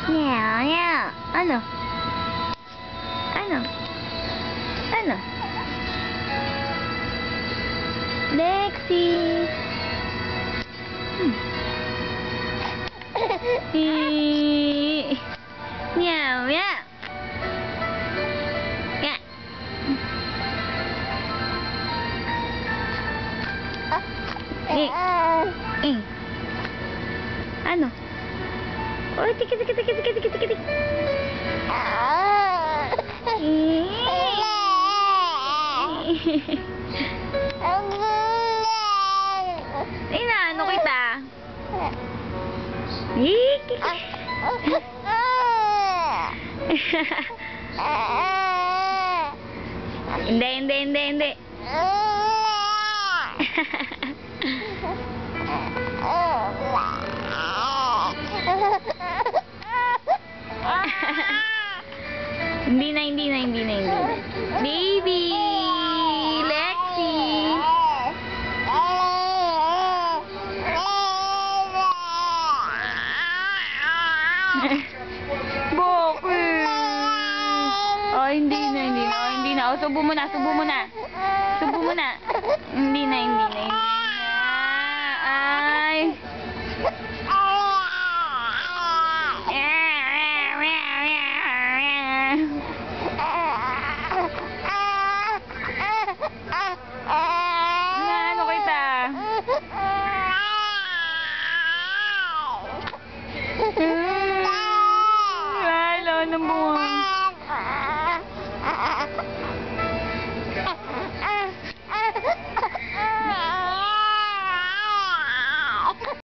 Yeah, yeah. Ano? Ano? Ano? Lexi! Meow, meow. Yeah. Ano? Oh, tiki tiki tiki tiki tiki tiki. Inaano kita? Hindi, hindi, hindi, hindi. Hindi na, hindi na, hindi na, hindi na. Baby! Lexi! Bakit? Oh, hindi na, hindi na. Oh, hindi na. Oh, subo mo na, subo mo na. Subo mo na. Hindi na, hindi na, hindi na. Ay.